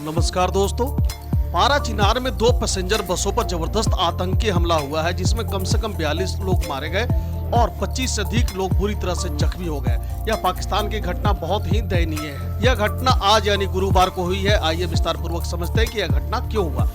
नमस्कार दोस्तों। पारा चिनार में 2 पैसेंजर बसों पर जबरदस्त आतंकी हमला हुआ है, जिसमें कम से कम 42 लोग मारे गए और 25 से अधिक लोग बुरी तरह से जख्मी हो गए। यह पाकिस्तान की घटना बहुत ही दयनीय है। यह घटना आज यानी गुरुवार को हुई है। आइए विस्तार पूर्वक समझते हैं कि यह घटना क्यों हुआ।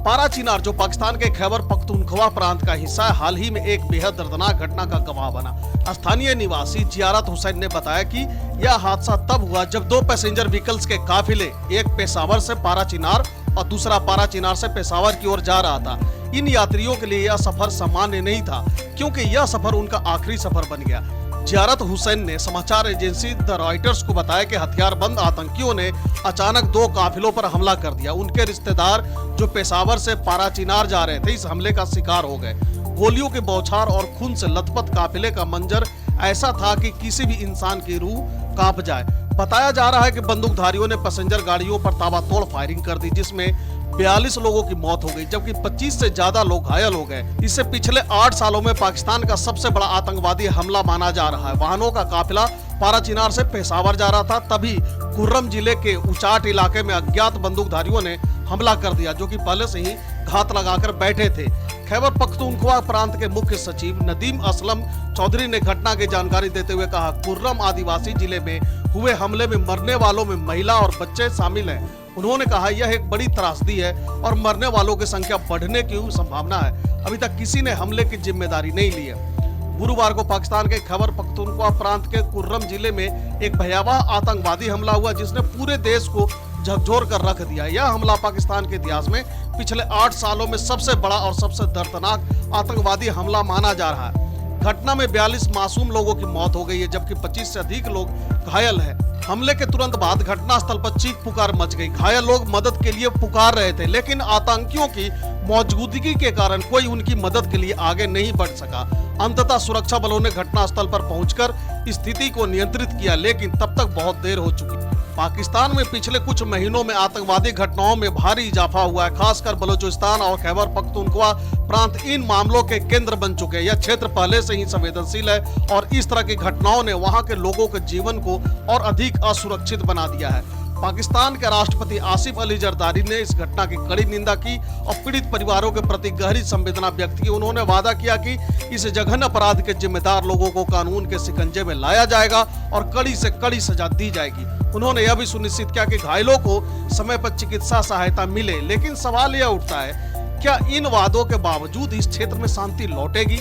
पारा चिनार जो पाकिस्तान के खैबर पख्तूनख्वा प्रांत का हिस्सा है, हाल ही में एक बेहद दर्दनाक घटना का गवाह बना। स्थानीय निवासी जियारत हुसैन ने बताया कि यह हादसा तब हुआ जब 2 पैसेंजर व्हीकल्स के काफिले, एक पेशावर से पारा चिनार और दूसरा पारा चिनार से पेशावर की ओर जा रहा था। इन यात्रियों के लिए यह सफर सामान्य नहीं था, क्योंकि यह सफर उनका आखिरी सफर बन गया। जियारत हुसैन ने समाचार एजेंसी द रॉयटर्स को बताया कि हथियारबंद आतंकियों ने अचानक 2 काफिलों पर हमला कर दिया। उनके रिश्तेदार जो पेशावर से पारा चिनार जा रहे थे, इस हमले का शिकार हो गए। गोलियों के बौछार और खून से लथपथ काफिले का मंजर ऐसा था कि किसी भी इंसान की रूह कांप जाए। बताया जा रहा है कि बंदूकधारियों ने पैसेंजर गाड़ियों पर ताबड़तोड़ फायरिंग कर दी, जिसमें 42 लोगों की मौत हो गई, जबकि 25 से ज्यादा लोग घायल हो गए। इससे पिछले 8 सालों में पाकिस्तान का सबसे बड़ा आतंकवादी हमला माना जा रहा है। वाहनों का काफिला पारा चिनार से पेशावर जा रहा था, तभी कुर्रम जिले के उचाट इलाके में अज्ञात बंदूकधारियों ने हमला कर दिया, जो कि पहले से ही घात लगाकर बैठे थे। खैबर पख्तूनख्वा प्रांत के मुख्य सचिव नदीम असलम चौधरी ने घटना की जानकारी देते हुए कहा, कुर्रम आदिवासी जिले में हुए हमले में मरने वालों में महिला और बच्चे शामिल हैं। उन्होंने कहा, यह एक बड़ी त्रासदी है और मरने वालों की संख्या बढ़ने की संभावना है। अभी तक किसी ने हमले की जिम्मेदारी नहीं ली है। गुरुवार को पाकिस्तान के खैबर पख्तूनख्वा प्रांत के कुर्रम जिले में एक भयावह आतंकवादी हमला हुआ, जिसने पूरे देश को झकझोर कर रख दिया। यह हमला पाकिस्तान के इतिहास में पिछले 8 सालों में सबसे बड़ा और सबसे दर्दनाक आतंकवादी हमला माना जा रहा है। घटना में 42 मासूम लोगों की मौत हो गई है, जबकि 25 से अधिक लोग घायल हैं। हमले के तुरंत बाद घटनास्थल पर चीख पुकार मच गई। घायल लोग मदद के लिए पुकार रहे थे, लेकिन आतंकियों की मौजूदगी के कारण कोई उनकी मदद के लिए आगे नहीं बढ़ सका। अंततः सुरक्षा बलों ने घटनास्थल पर पहुंचकर स्थिति को नियंत्रित किया, लेकिन तब तक बहुत देर हो चुकी। पाकिस्तान में पिछले कुछ महीनों में आतंकवादी घटनाओं में भारी इजाफा हुआ है। खासकर बलूचिस्तान और खैबर पख्तूनख्वा प्रांत इन मामलों के केंद्र बन चुके हैं। यह क्षेत्र पहले से ही संवेदनशील है और इस तरह की घटनाओं ने वहां के लोगों के जीवन को और अधिक असुरक्षित बना दिया है। पाकिस्तान के राष्ट्रपति आसिफ अली जरदारी ने इस घटना की कड़ी निंदा की और पीड़ित परिवारों के प्रति गहरी संवेदना व्यक्त की। उन्होंने वादा किया कि इस जघन्य अपराध के जिम्मेदार लोगों को कानून के शिकंजे में लाया जाएगा और कड़ी से कड़ी सजा दी जाएगी। उन्होंने यह भी सुनिश्चित किया कि घायलों को समय पर चिकित्सा सहायता मिले। लेकिन सवाल यह उठता है, क्या इन वादों के बावजूद इस क्षेत्र में शांति लौटेगी?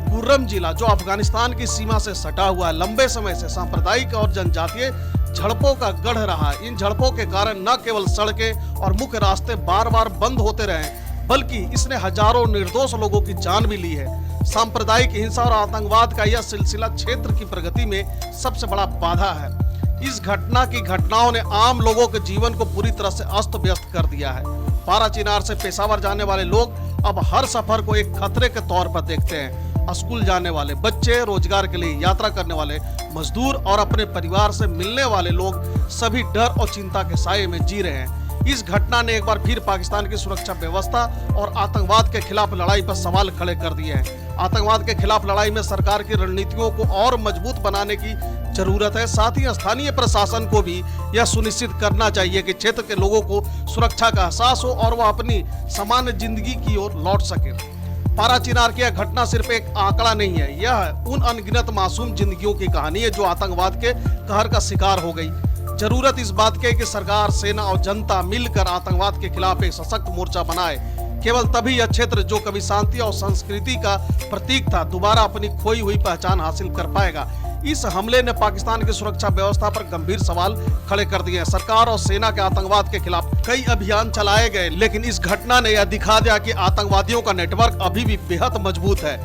कुर्रम जिला जो अफगानिस्तान की सीमा से सटा हुआ है, लंबे समय से सांप्रदायिक और जनजातीय झड़पों का गढ़ रहा है। इन झड़पों के कारण न केवल सड़कें और मुख्य रास्ते बार बार बंद होते रहे, बल्कि इसने हजारों निर्दोष लोगों की जान भी ली है। सांप्रदायिक हिंसा और आतंकवाद का यह सिलसिला क्षेत्र की प्रगति में सबसे बड़ा बाधा है। इस घटना की घटनाओं ने आम लोगों के जीवन को पूरी तरह से अस्त व्यस्त कर दिया है। पारा चिनार से पेशावर जाने वाले लोग अब हर सफर को एक खतरे के तौर पर देखते हैं। स्कूल जाने वाले बच्चे, रोजगार के लिए यात्रा करने वाले मजदूर और अपने परिवार से मिलने वाले लोग सभी डर और चिंता के साये में जी रहे हैं। इस घटना ने एक बार फिर पाकिस्तान की सुरक्षा व्यवस्था और आतंकवाद के खिलाफ लड़ाई पर सवाल खड़े कर दिए हैं। आतंकवाद के खिलाफ लड़ाई में सरकार की रणनीतियों को और मजबूत बनाने की जरूरत है। साथ ही स्थानीय प्रशासन को भी यह सुनिश्चित करना चाहिए कि क्षेत्र के लोगों को सुरक्षा का एहसास हो और वह अपनी सामान्य जिंदगी की ओर लौट सके। पारा चिनार की यह घटना सिर्फ एक आंकड़ा नहीं है, यह उन अनगिनत मासूम जिंदगियों की कहानी है जो आतंकवाद के कहर का शिकार हो गई। जरूरत इस बात की है कि सरकार, सेना और जनता मिलकर आतंकवाद के खिलाफ एक सशक्त मोर्चा बनाए। केवल तभी यह क्षेत्र जो कभी शांति और संस्कृति का प्रतीक था, दोबारा अपनी खोई हुई पहचान हासिल कर पाएगा। इस हमले ने पाकिस्तान की सुरक्षा व्यवस्था पर गंभीर सवाल खड़े कर दिए हैं। सरकार और सेना के आतंकवाद के खिलाफ कई अभियान चलाए गए, लेकिन इस घटना ने यह दिखा दिया कि आतंकवादियों का नेटवर्क अभी भी बेहद मजबूत है।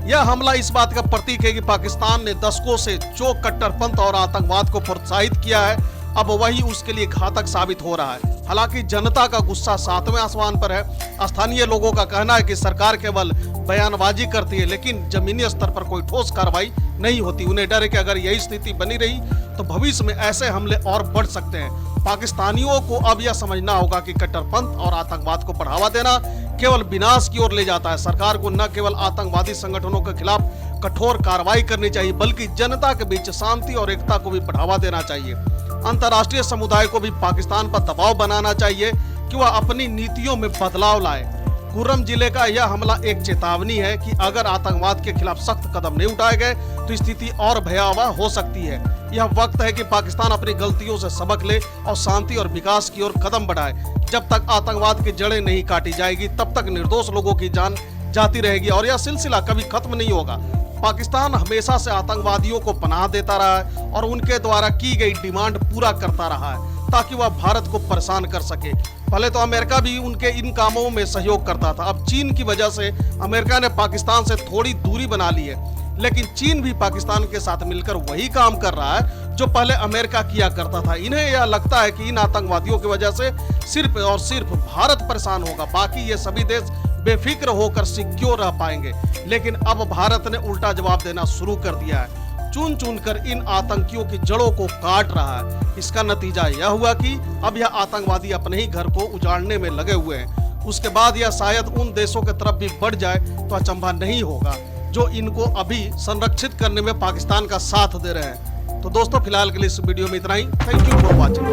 यह हमला इस बात का प्रतीक है कि पाकिस्तान ने दशकों से जो कट्टरपंथ और आतंकवाद को प्रोत्साहित किया है, अब वही उसके लिए घातक साबित हो रहा है। हालांकि जनता का गुस्सा 7वें आसमान पर है। स्थानीय लोगों का कहना है कि सरकार केवल बयानबाजी करती है, लेकिन जमीनी स्तर पर कोई ठोस कार्रवाई नहीं होती। उन्हें डर है कि अगर यही स्थिति बनी रही तो भविष्य में ऐसे हमले और बढ़ सकते हैं। पाकिस्तानियों को अब यह समझना होगा कि कट्टरपंथ और आतंकवाद को बढ़ावा देना केवल विनाश की ओर ले जाता है। सरकार को न केवल आतंकवादी संगठनों के खिलाफ कठोर कार्रवाई करनी चाहिए, बल्कि जनता के बीच शांति और एकता को भी बढ़ावा देना चाहिए। अंतर्राष्ट्रीय समुदाय को भी पाकिस्तान पर दबाव बनाना चाहिए कि वह अपनी नीतियों में बदलाव लाए। कुर्रम जिले का यह हमला एक चेतावनी है कि अगर आतंकवाद के खिलाफ सख्त कदम नहीं उठाए गए तो स्थिति और भयावह हो सकती है। यह वक्त है कि पाकिस्तान अपनी गलतियों से सबक ले और शांति और विकास की ओर कदम बढ़ाए। जब तक आतंकवाद की जड़ें नहीं काटी जाएगी तब तक निर्दोष लोगों की जान जाती रहेगी और यह सिलसिला कभी खत्म नहीं होगा। पाकिस्तान हमेशा से आतंकवादियों को पनाह देता रहा है और उनके द्वारा की गई डिमांड पूरा करता रहा है ताकि वह भारत को परेशान कर सके। पहले तो अमेरिका भी उनके इन कामों में सहयोग करता था। अब चीन की वजह से अमेरिका ने पाकिस्तान से थोड़ी दूरी बना ली है, लेकिन चीन भी पाकिस्तान के साथ मिलकर वही काम कर रहा है जो पहले अमेरिका किया करता था। इन्हें यह लगता है कि इन आतंकवादियों की वजह से सिर्फ और सिर्फ भारत परेशान होगा, बाकी ये सभी देश बेफिक्र होकर सिक्योर रह पाएंगे। लेकिन अब भारत ने उल्टा जवाब देना शुरू कर दिया है, चुन चुन कर इन आतंकियों की जड़ों को काट रहा है। इसका नतीजा यह हुआ कि अब यह आतंकवादी अपने ही घर को उजाड़ने में लगे हुए हैं। उसके बाद यह शायद उन देशों की तरफ भी बढ़ जाए तो अचंभा नहीं होगा जो इनको अभी संरक्षित करने में पाकिस्तान का साथ दे रहे हैं। तो दोस्तों, फिलहाल के लिए इस वीडियो में इतना ही। Thank you for watching.